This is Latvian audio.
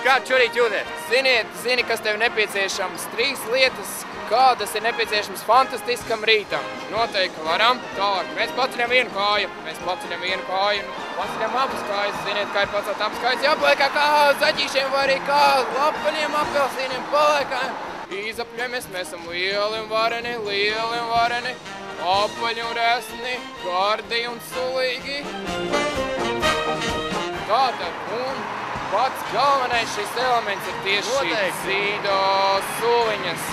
Kā šorīt jūties? Zini, kas tev nepieciešams. 3 lietas, kādas ir nepieciešams fantastiskam rītam. Noteikti varam. Tālāk, mēs paceļam vienu kāju. Paceļam abas kājas. Ziniet, kā ir pacelt abas kājas. Jāpaliekā kā zaķīšiem vai arī kā lapaņiem, apelsīniem paliekā. Izapļamies, mēs esam lieli un vareni. Apaļi un resni, gardi un sulīgi. Tātad, un pats galvenais šis elements ir tieši šīs zīdo suliņas.